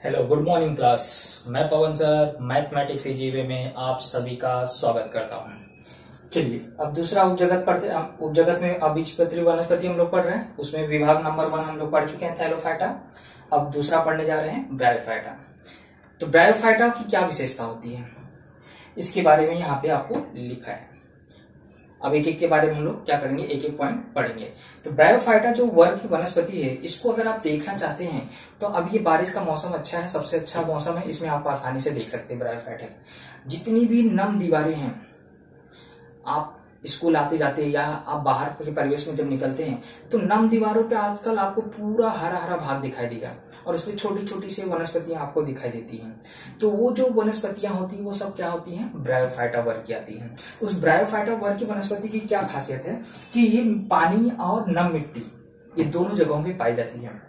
Hello, good morning class. मैं पवन sir mathematics जीवे में आप सभी का स्वागत करता हूँ। चलिए अब दूसरा उपजगत पढ़ते हैं। उपजगत में अबीजपत्री वनस्पति हम लोग पढ़ रहे हैं, उसमें विभाग नंबर 1 हम लोग पढ़ चुके हैं थैलोफाइटा। अब दूसरा पढ़ने जा रहे हैं ब्रायोफाइटा। तो ब्रायोफाइटा की क्या विशेषता होती है इसके बारे में यहाँ पे आपको लिखा है। अब एक एक के बारे में हम लोग क्या करेंगे, एक एक पॉइंट पढ़ेंगे। तो ब्रायोफाइटा जो वर्ग की वनस्पति है, इसको अगर आप देखना चाहते हैं तो अब ये बारिश का मौसम अच्छा है, सबसे अच्छा मौसम है, इसमें आप आसानी से देख सकते हैं ब्रायोफाइटा। जितनी भी नम दीवारें हैं, आप स्कूल आते जाते या आप बाहर के परिवेश में जब निकलते हैं तो नम दीवारों पे आजकल आपको पूरा हरा हरा भाग दिखाई देगा और उसमें छोटी छोटी सी वनस्पतियां आपको दिखाई देती हैं। तो वो जो वनस्पतियां होती हैं वो सब क्या होती हैं, ब्रायोफाइटा वर्ग की आती हैं। उस ब्रायोफाइटा वर्ग की वनस्पति की क्या खासियत है कि ये पानी और नम मिट्टी, ये दोनों जगहों पे पाई जाती है।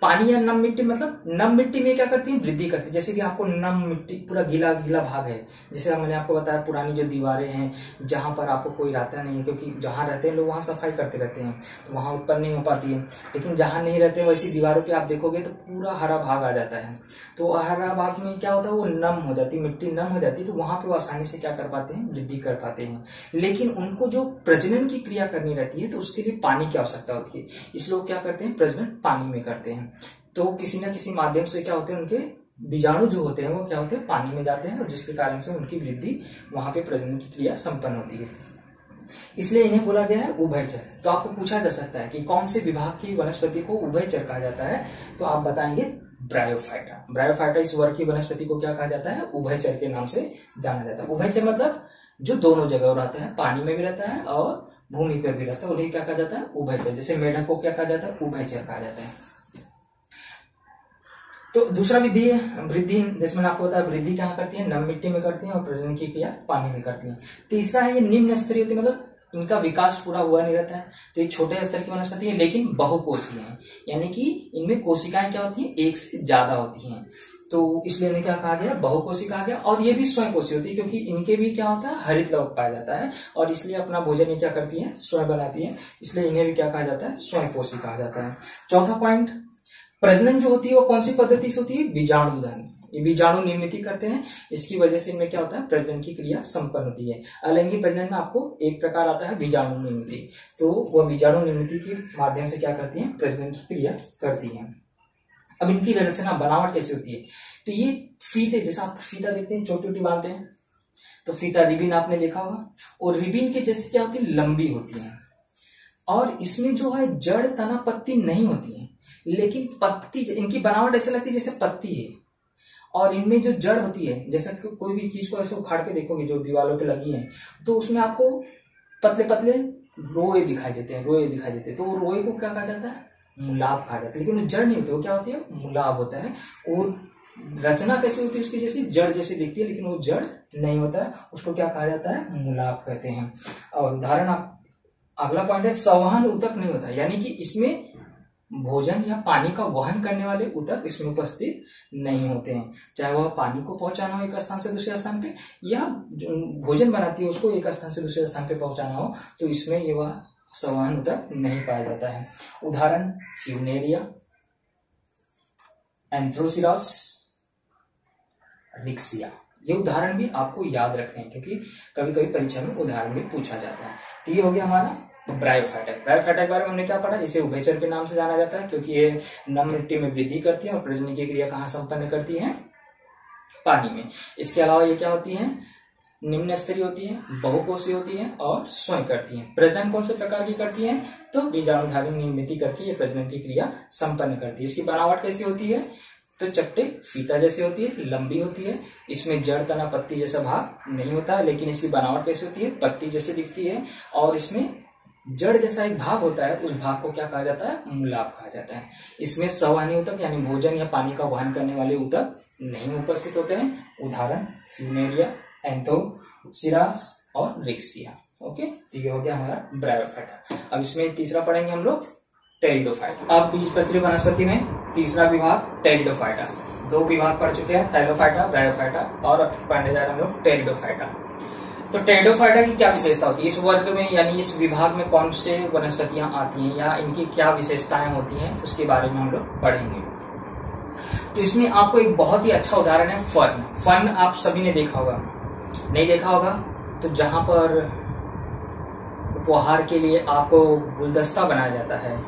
पानी या नम मिट्टी, मतलब नम मिट्टी में क्या करती है, वृद्धि करती है। जैसे कि आपको नम मिट्टी पूरा गीला गीला भाग है, जैसे मैंने आपको बताया पुरानी जो दीवारें हैं जहां पर आपको कोई रहता नहीं है, क्योंकि जहां रहते हैं लोग वहां सफाई करते रहते हैं तो वहां उत्पन्न नहीं हो पाती है। लेकिन जहां नहीं रहते वैसी दीवारों पे आप देखोगे तो पूरा हरा भाग आ जाता है। तो हरा भाग में क्या होता है, वो नम हो जाती है, मिट्टी नम हो जाती है, तो वहां पे वो आसानी से क्या कर पाते हैं, वृद्धि कर पाते हैं। लेकिन उनको जो प्रजनन की क्रिया करनी रहती है तो उसके लिए पानी की आवश्यकता होती है, इसलिए वो क्या करते हैं, प्रजनन पानी में करते हैं। तो किसी न किसी माध्यम से क्या होते हैं, उनके बीजाणु जो होते हैं वो क्या होते हैं, पानी में जाते हैं और जिसके कारण से उनकी वृद्धि वहां पे प्रजनन की क्रिया संपन्न होती है। इसलिए इन्हें बोला गया है उभयचर। तो आपको पूछा जा सकता है कि कौन से विभाग की वनस्पति को उभयचर कहा जाता है, तो आप बताएंगे ब्रायोफाइटा। ब्रायोफाइटा इस वर्ग की वनस्पति को क्या कहा जाता है, उभयचर के नाम से जाना जाता है। उभयचर मतलब जो दोनों जगह रहता है, पानी में भी रहता है और भूमि पर भी रहता है, उन्हें क्या कहा जाता है, उभयचर। जैसे मेढक को क्या कहा जाता है, उभयचर कहा जाता है। तो दूसरा विधि है वृद्धि, जैसे मैंने आपको बताया वृद्धि कहाँ करती है, नम मिट्टी में करती है और प्रजनन की क्रिया पानी में करती है। तीसरा है ये निम्न स्तरीय होती है, मतलब इनका विकास पूरा हुआ नहीं रहता है, तो ये छोटे स्तर की वनस्पति है लेकिन बहुकोषीय है, यानी कि इनमें कोशिकाएं क्या होती है, एक से ज्यादा होती हैं, तो इसलिए इन्हें क्या कहा गया, बहुकोषी कहा गया। और ये भी स्वयं पोषी होती है, क्योंकि इनके भी क्या होता है, हरित लवक पाया जाता है और इसलिए अपना भोजन ये क्या करती है, स्वयं बनाती है, इसलिए इन्हें भी क्या कहा जाता है, स्वयं पोषी कहा जाता है। चौथा पॉइंट, प्रजनन जो होती है वो कौन सी पद्धति से होती है, बीजाणुधन। ये बीजाणु निर्मित करते हैं, इसकी वजह से इनमें क्या होता है, प्रजनन की क्रिया संपन्न होती है। अलैंगिक प्रजनन में आपको एक प्रकार आता है बीजाणु निर्मित, तो वह बीजाणु निर्मित के माध्यम से क्या करती है, प्रजनन की क्रिया करती है। अब इनकी रचना बनावट कैसी होती है, तो ये फीते, जैसे आप फीता देखते हैं चोटी चोटी बांधते हैं, तो फीता रिबिन आपने देखा होगा, और रिबिन के जैसे क्या होती है, लंबी होती है। और इसमें जो है जड़ तना पत्ती नहीं होती है, लेकिन पत्ती, इनकी बनावट ऐसे लगती है जैसे पत्ती है। और इनमें जो जड़ होती है, जैसा कि कोई भी चीज को ऐसे उखाड़ के देखोगे जो दीवारों पे लगी है, तो उसमें आपको पतले पतले रोए दिखाई देते हैं, रोए दिखाई देते हैं। तो वो रोए को क्या कहा जाता है, मुलाब कहा जाता है। लेकिन वो जड़ नहीं होती, वो क्या होती है, मुलाब होता है। और रचना कैसी होती है उसकी, जैसे जड़ जैसे दिखती है लेकिन वो जड़ नहीं होता है, उसको क्या कहा जाता है, मुलाब कहते हैं। और उदाहरण, आप अगला पॉइंट है संवहन ऊतक नहीं होता, यानी कि इसमें भोजन या पानी का वहन करने वाले ऊतक इसमें उपस्थित नहीं होते हैं। चाहे वह पानी को पहुंचाना हो एक स्थान से दूसरे स्थान पे, या जो भोजन बनाती है उसको एक स्थान से दूसरे स्थान पे पहुंचाना हो, तो इसमें ये वह संवहन ऊतक नहीं पाया जाता है। उदाहरण, फ्यूनेरिया, एंथ्रोसिरास, रिक्सिया। ये उदाहरण भी आपको याद रखने हैं, क्योंकि कभी कभी परीक्षा में उदाहरण भी पूछा जाता है। तो ये हो गया हमारा ब्रायोफाइटा। ब्रायोफाइटा के बारे में हमने क्या पढ़ा, इसे उभयचर के नाम से जाना जाता है, क्योंकि ये नम मिट्टी में वृद्धि करती है और प्रजनन की क्रिया कहाँ संपन्न करती है, पानी में। इसके अलावा ये क्या होती है, निम्न स्तरीय होती है, बहुकोषीय होती है और स्वयं करती है। प्रजनन कौन से प्रकार की करती है, तो बीजाणुधारी निर्मित करके ये प्रजनन की क्रिया संपन्न करती है। इसकी बनावट कैसी होती है, तो चपटे फीता जैसी होती है, लंबी होती है, इसमें जड़ तना पत्ती जैसा भाग नहीं होता है, लेकिन इसकी बनावट कैसी होती है, पत्ती जैसी दिखती है, और इसमें जड़ जैसा एक भाग होता है, उस भाग को क्या कहा जाता है, मूलाप कहा जाता है। इसमें संवहनी ऊतक यानी भोजन या पानी का वहन करने वाले ऊतक नहीं उपस्थित होते हैं। उदाहरण, फ्यूनेरिया, एंथ्रोसिरास और रिक्सिया। ओके, तो ये हो गया हमारा ब्रायोफाइटा। अब इसमें तीसरा पढ़ेंगे हम लोग, टेरिडोफाइटा। अब बीजपत्री वनस्पति में तीसरा विभाग टेरिडोफाइटा। दो विभाग पढ़ चुके हैं, थैलोफाइटा, ब्रायोफाइटा, और अब पढ़ने जा रहे हैं हम लोग टेरिडोफाइटा। तो टेरिडोफाइटा की क्या विशेषता होती है, इस वर्ग में यानी इस विभाग में कौन से वनस्पतियां आती हैं या इनकी क्या विशेषताएं होती हैं, उसके बारे में हम लोग पढ़ेंगे। तो इसमें आपको एक बहुत ही अच्छा उदाहरण है फर्न। फर्न आप सभी ने देखा होगा, नहीं देखा होगा तो जहां पर उपहार के लिए आपको गुलदस्ता बनाया जाता है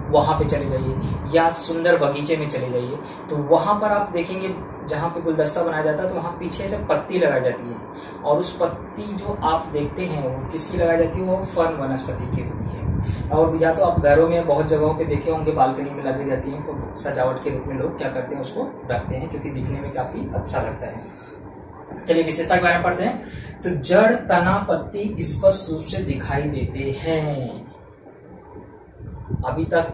वहां पे चले जाइए, या सुंदर बगीचे में चले जाइए, तो वहां पर आप देखेंगे जहां पे गुलदस्ता बनाया जाता है तो वहां पीछे से पत्ती लगाई जाती है, और उस पत्ती जो आप देखते हैं वो किसकी लगाई जाती है, वो फर्न वनस्पति की होती है। और या तो आप घरों में बहुत जगहों पे देखे होंगे बालकनी में लगी जाती है, तो सजावट के रूप में लोग क्या करते हैं उसको रखते हैं क्योंकि दिखने में काफी अच्छा लगता है। चलिए विशेषता के बारे में पढ़ते हैं। तो जड़, तना, पत्ती स्पष्ट रूप से दिखाई देते हैं। अभी तक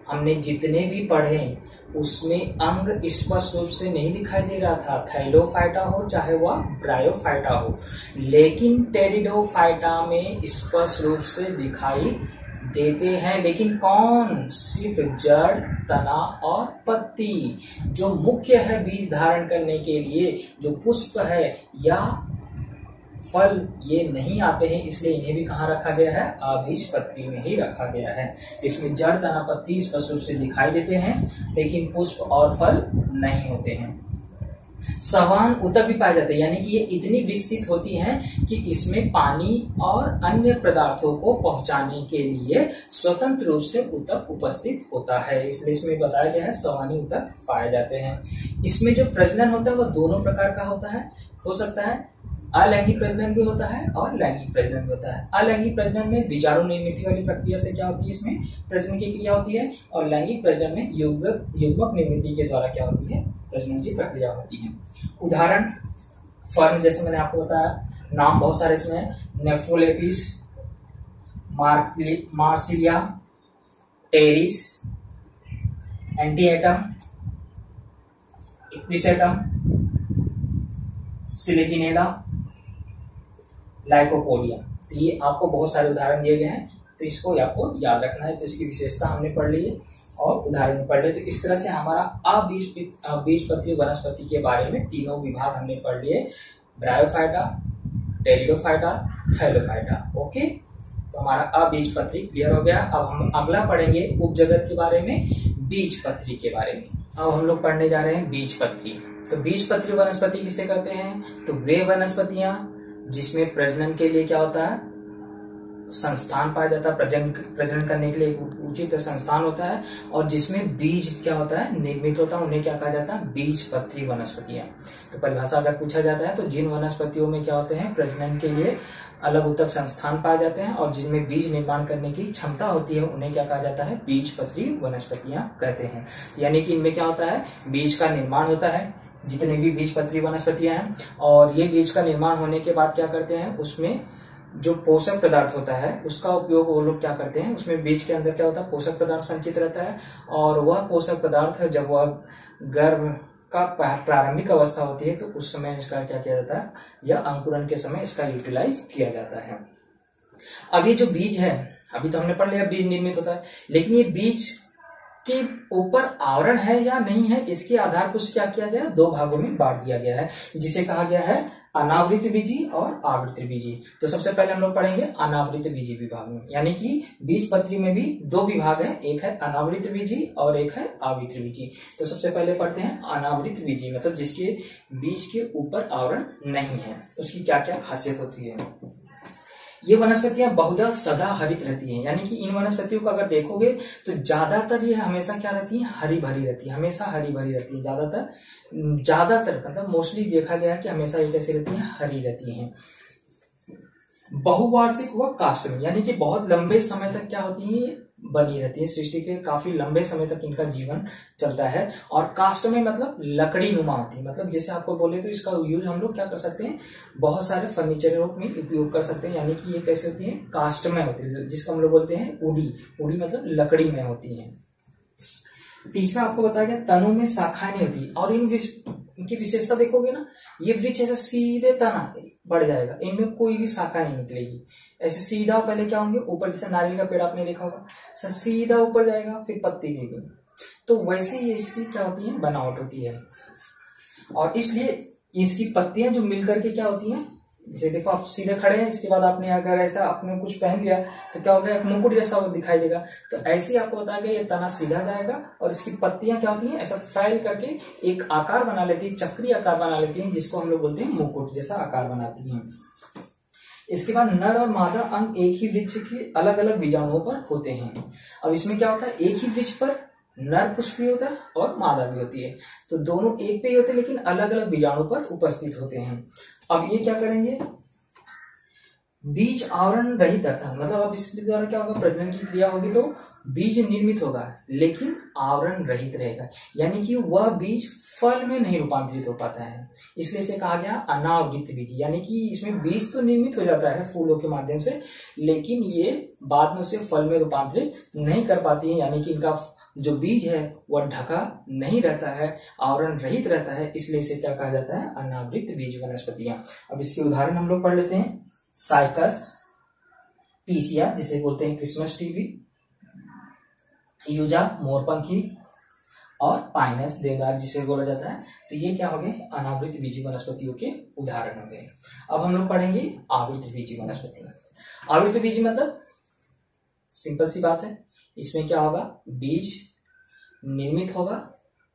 हमने जितने भी पढ़े उसमें अंग स्पष्ट रूप से नहीं दिखाई दे रहा था, थैलोफाइटा हो चाहे वह ब्रायोफाइटा हो, लेकिन टेरिडोफाइटा में स्पष्ट रूप से दिखाई देते हैं। लेकिन कौन? सिर्फ जड़, तना और पत्ती। जो मुख्य है बीज धारण करने के लिए, जो पुष्प है या फल, ये नहीं आते हैं, इसलिए इन्हें भी कहाँ रखा गया है? अबीजपत्री में ही रखा गया है। इसमें जड़, तना, पत्ती स्पष्ट रूप से दिखाई देते हैं लेकिन पुष्प और फल नहीं होते हैं। सवान ऊतक भी पाए जाते हैं, यानी कि ये इतनी विकसित होती हैं कि इसमें पानी और अन्य पदार्थों को पहुंचाने के लिए स्वतंत्र रूप से ऊतक उपस्थित होता है, इसलिए इसमें बताया गया है सवानी ऊतक पाए जाते हैं। इसमें जो प्रजनन होता है वह दोनों प्रकार का होता है, हो सकता है अलैंगिक प्रजनन भी होता है और लैंगिक प्रजनन भी होता है। अलैंगिक प्रजनन में बीजाणु निर्मित वाली प्रक्रिया से क्या होती है, इसमें प्रजनन की क्रिया होती है, और लैंगिक प्रजनन में युग्मक निर्मित के द्वारा क्या होती है? प्रजनन की प्रक्रिया होती है। उदाहरण फर्न, जैसे मैंने आपको बताया, नाम बहुत सारे इसमें, Nephrolepis, Marsilea, Pteris, Adiantum, Equisetum, Selaginella, Lycopodium. तो ये आपको बहुत सारे उदाहरण दिए गए हैं, तो इसको आपको याद रखना है। तो इसकी विशेषता हमने पढ़ ली है और उदाहरण पढ़ लिए। तो इस तरह से हमारा अबीजपत्री वनस्पति के बारे में तीनों विभाग हमने पढ़ लिए, ब्रायोफाइटा, टेरिडोफाइटा, थैलोफाइटा। ओके, तो हमारा अबीजपत्री क्लियर हो गया। अब हम अगला पढ़ेंगे उपजगत के बारे में, बीजपत्री के बारे में। अब हम लोग पढ़ने जा रहे हैं बीजपत्री। तो बीजपत्री वनस्पति किसे कहते हैं? तो वे वनस्पतियां जिसमें प्रजनन के लिए क्या होता है? संस्थान पाया जाता है, प्रजनन करने के लिए उचित संस्थान होता है, और जिसमें बीज क्या होता है? निर्मित होता है, उन्हें क्या कहा जाता है? बीजपत्री वनस्पतियां। तो परिभाषा अगर पूछा जाता है तो जिन वनस्पतियों में क्या होते हैं? प्रजनन के लिए अलग ऊतक संस्थान पाए जाते हैं और जिनमें बीज निर्माण करने की क्षमता होती है उन्हें क्या कहा जाता है? बीजपत्री वनस्पतियां कहते हैं। यानी कि इनमें क्या होता है? बीज का निर्माण होता है, जितने भी बीजपत्री वनस्पतियां हैं, और ये बीज का निर्माण होने के बाद क्या करते हैं? उसमें जो पोषक पदार्थ होता है उसका उपयोग वो लोग क्या करते हैं? उसमें बीज के अंदर क्या होता है? पोषक पदार्थ संचित रहता है, और वह पोषक पदार्थ जब वह गर्भ का प्रारंभिक अवस्था होती है तो उस समय इसका क्या किया जाता है? या अंकुरन के समय इसका यूटिलाइज किया जाता है। अब ये जो बीज है, अभी तो हमने पढ़ लिया बीज निर्मित होता है, लेकिन ये बीज के ऊपर आवरण है या नहीं है, इसके आधार पर क्या किया गया? दो भागों में बांट दिया गया है, जिसे कहा गया है अनावृत बीजी और आवृत बीजी। तो सबसे पहले हम लोग पढ़ेंगे अनावृत बीजी विभाग में, यानी कि बीजपत्री में भी दो विभाग है, एक है अनावृत बीजी और एक है आवृत बीजी। तो सबसे पहले पढ़ते हैं अनावृत बीजी, मतलब जिसके बीज के ऊपर आवरण नहीं है, उसकी क्या क्या खासियत होती है। ये वनस्पतियां बहुधा सदा हरित रहती हैं, यानी कि इन वनस्पतियों को अगर देखोगे तो ज्यादातर ये हमेशा क्या रहती है? हरी भरी रहती है, हमेशा हरी भरी रहती है। ज्यादातर मतलब मोस्टली देखा गया है कि हमेशा ये कैसी रहती है? हरी रहती हैं। बहुवार्षिक व काष्ठमय, यानी कि बहुत लंबे समय तक क्या होती है? बनी रहती है, सृष्टि के काफी लंबे समय तक इनका जीवन चलता है। और काष्ठमय मतलब लकड़ी नुमा होती है, मतलब जैसे आपको बोले तो इसका यूज हम लोग क्या कर सकते हैं? बहुत सारे फर्नीचर में उपयोग कर सकते हैं, यानी कि ये कैसे होती है? काष्ठमय होती है, जिसको हम लोग बोलते हैं उडी। उडी मतलब लकड़ी में होती है। तीसरा आपको बताया गया तनु में शाखाएं नहीं होती, और इनकी विशेषता देखोगे ना, ये वृक्ष ऐसा सीधे तना बढ़ जाएगा, इनमें कोई भी शाखा नहीं निकलेगी। ऐसे सीधा पहले क्या होंगे? ऊपर, जैसे नारियल का पेड़ आपने देखा होगा, ऐसा सीधा ऊपर जाएगा, फिर पत्ती गिरेगी। तो वैसे ही इसकी क्या होती है? बनावट होती है, और इसलिए इसकी पत्तियां जो मिलकर के क्या होती हैं? जैसे देखो आप सीधे खड़े हैं, इसके बाद आपने अगर ऐसा आपने कुछ पहन लिया तो क्या होगा, एक मुकुट जैसा दिखाई देगा। तो ऐसे ही आपको बताया गया ये तना सीधा जाएगा और इसकी पत्तियां क्या होती हैं, ऐसा फैल करके एक आकार बना लेती है, चक्री आकार बना लेती है, जिसको हम लोग बोलते हैं मुकुट जैसा आकार बनाती है। इसके बाद नर और मादा अंग एक ही वृक्ष के अलग अलग बीजाणुओं पर होते हैं। अब इसमें क्या होता है, एक ही वृक्ष पर नर पुष्प भी होता है और मादा भी होती है, तो दोनों एक पे ही होते हैं लेकिन अलग अलग बीजाणु पर उपस्थित होते हैं। अब ये क्या करेंगे, बीज आवरण रहित अर्थात मतलब अब इसके द्वारा क्या होगा, प्रजनन की क्रिया होगी तो बीज निर्मित होगा लेकिन आवरण रहित रहेगा, यानी कि वह बीज फल में नहीं रूपांतरित हो पाता है, इसलिए इसे कहा गया अनावृत बीज। यानी कि इसमें बीज तो निर्मित हो जाता है फूलों के माध्यम से, लेकिन ये बाद में उसे फल में रूपांतरित नहीं कर पाती है, यानी कि इनका जो बीज है वह ढका नहीं रहता है, आवरण रहित रहता है, इसलिए इसे क्या कहा जाता है, अनावृत बीज वनस्पतियां। अब इसके उदाहरण हम लोग पढ़ लेते हैं। साइकस, पीसिया जिसे बोलते हैं क्रिसमस टीवी, यूजा मोरपंखी और पाइनस देवदार जिसे बोला जाता है। तो ये क्या हो गए, अनावृत बीजी वनस्पतियों के उदाहरण हो गए। अब हम लोग पढ़ेंगे आवृत बीजी वनस्पति। आवृत बीजी मतलब सिंपल सी बात है, इसमें क्या होगा, बीज निर्मित होगा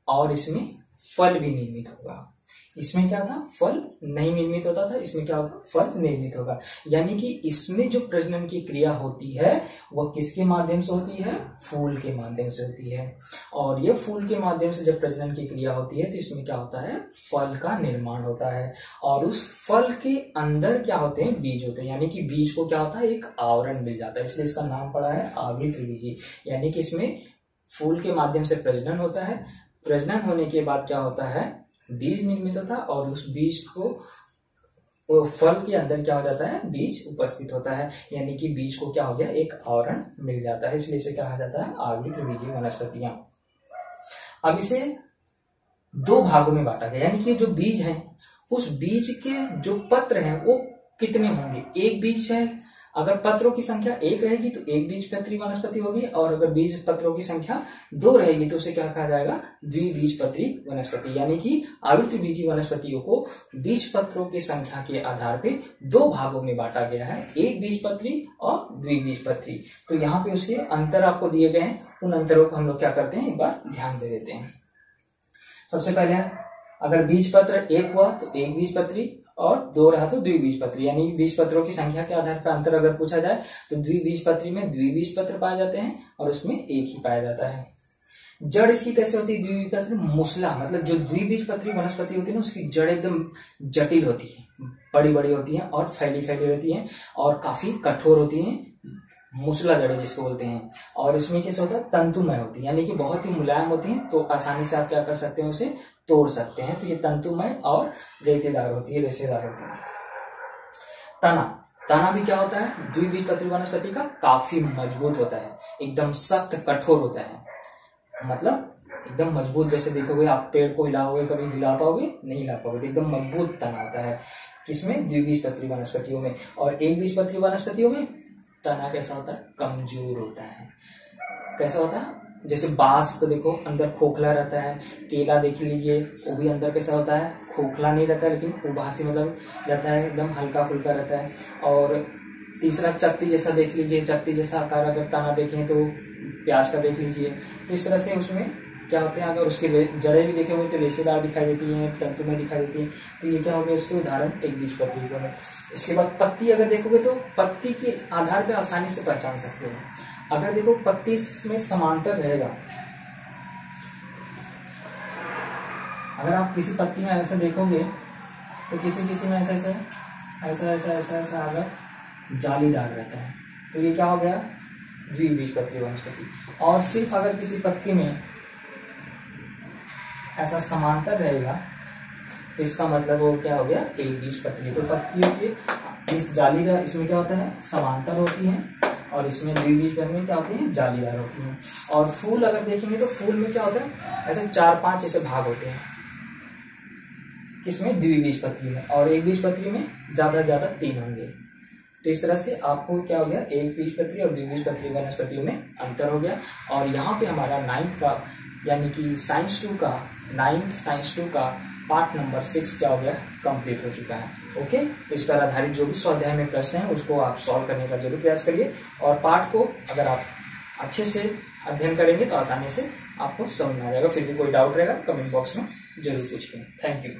और इसमें फल भी निर्मित होगा। इसमें क्या था, फल नहीं निर्मित होता था, इसमें क्या होगा, फल निर्मित होगा। यानी कि इसमें जो प्रजनन की क्रिया होती है वह किसके माध्यम से होती है, फूल के माध्यम से होती है। और ये फूल के माध्यम से जब प्रजनन की क्रिया होती है तो इसमें क्या होता है, फल का निर्माण होता है और उस फल के अंदर क्या होते हैं, बीज होते हैं। यानी कि बीज को क्या होता है, एक आवरण मिल जाता है, इसलिए इसका नाम पड़ा है आवृत बीजी। यानी कि इसमें फूल के माध्यम से प्रजनन होता है, प्रजनन होने के बाद क्या होता है, बीज निर्मित होता है और उस बीज को फल के अंदर क्या हो जाता है, बीज उपस्थित होता है। यानी कि बीज को क्या हो गया, एक आवरण मिल जाता है, इसलिए इसे कहा जाता है आवृत बीजी वनस्पतियां। अब इसे दो भागों में बांटा गया, यानी कि जो बीज है उस बीज के जो पत्र हैं वो कितने होंगे। एक बीज है, अगर पत्रों की संख्या 1 रहेगी तो एक बीजपत्री वनस्पति होगी, और अगर बीज पत्रों की संख्या 2 रहेगी तो उसे क्या कहा जाएगा, द्विबीजपत्री वनस्पति। यानी कि आवृत बीजी वनस्पतियों को बीज पत्रों की संख्या के आधार पे 2 भागों में बांटा गया है, एक बीजपत्री और द्विबीजपत्री। तो यहाँ पे उसके अंतर आपको दिए गए हैं, उन अंतरों को हम लोग क्या करते हैं, एक बार ध्यान दे देते हैं। सबसे पहले अगर बीज पत्र 1 हुआ तो एक बीजपत्री और 2 रहा तो द्विबीजपत्री। यानी बीज पत्रों की संख्या के आधार पर अंतर अगर पूछा जाए तो द्विबीजपत्री में द्विबीजपत्र पाए जाते हैं और उसमें एक ही पाया जाता है। जड़ इसकी कैसे होती है, द्विबीजपत्री मूसला, मतलब जो द्विबीजपत्री वनस्पति होती है ना उसकी जड़ एकदम जटिल होती है, बड़ी बड़ी होती है और फैली फैली रहती है और काफी कठोर होती है, मूसला जड़ें जिसको बोलते हैं। और इसमें कैसे होता है, तंतुमय होती है, यानी कि बहुत ही मुलायम होती है, तो आसानी से आप क्या कर सकते हैं, उसे तोड़ सकते हैं। तो ये तंतुमय और रेतेदार होती है, रेशेदार होती है। तना, तना भी क्या होता है, द्विबीजपत्री वनस्पति का काफी मजबूत होता है, एकदम सख्त कठोर होता है, मतलब एकदम मजबूत। जैसे देखोगे आप पेड़ को हिलाओगे, कभी हिला पाओगे नहीं हिला पाओगे, तो एकदम मजबूत तना होता है किसमें, द्विबीजपत्री वनस्पतियों में। और एक बीजपत्री वनस्पतियों में तना कैसा होता है, कमजोर होता है। कैसा होता है, जैसे बांस को देखो अंदर खोखला रहता है, केला देख लीजिए वो भी अंदर कैसा होता है, खोखला नहीं रहता है लेकिन उभासी मतलब रहता है, एकदम हल्का फुल्का रहता है। और तीसरा चक्ति जैसा देख लीजिए, चक्ति जैसा आकार अगर तना देखें तो प्याज का देख लीजिए। तो इस तरह से उसमें क्या होते हैं, अगर उसकी जड़ें भी देखे हुए तो रेशेदार दिखाई देती हैं, तंतु में दिखाई देती हैं। तो ये क्या हो गया, उसके उदाहरण एक बीजपत्री को है। इसके बाद पत्ती अगर देखोगे तो पत्ती के आधार पर आसानी से पहचान सकते हो। अगर देखो पत्ती में समांतर रहेगा, अगर आप किसी पत्ती में ऐसा देखोगे तो किसी किसी में ऐसा ऐसा ऐसा ऐसा ऐसा ऐसा अगर जालीदार रहता है, तो ये क्या हो गया, द्विबीजपत्री वनस्पति। और सिर्फ अगर किसी पत्ती में ऐसा समांतर रहेगा तो इसका मतलब वो क्या हो गया, एक बीजपत्री। तो पत्तियों के इस जालीदार, इसमें क्या होता है, समांतर होती है, और इसमें द्विबीजपत्री में क्या होती है, जालीदार होती है। और फूल अगर देखेंगे तो फूल में क्या होता है, ऐसे 4-5 ऐसे भाग होते हैं, किसमें, द्विबीजपत्री में। और एक बीजपत्री में ज्यादा से ज्यादा 3 होंगे। तो इस तरह से आपको क्या हो गया, एक बीजपत्री और द्विबीजपत्री वनस्पतियों में अंतर हो गया। और यहाँ पे हमारा 9th का यानी कि साइंस 2 का पार्ट नंबर 6 क्या हो गया, कंप्लीट हो चुका है। ओके, तो इस पर आधारित जो भी स्वाध्याय में प्रश्न है उसको आप सॉल्व करने का जरूर प्रयास करिए, और पाठ को अगर आप अच्छे से अध्ययन करेंगे तो आसानी से आपको समझ में आ जाएगा। फिर भी कोई डाउट रहेगा तो कमेंट बॉक्स में जरूर पूछिए। Thank you.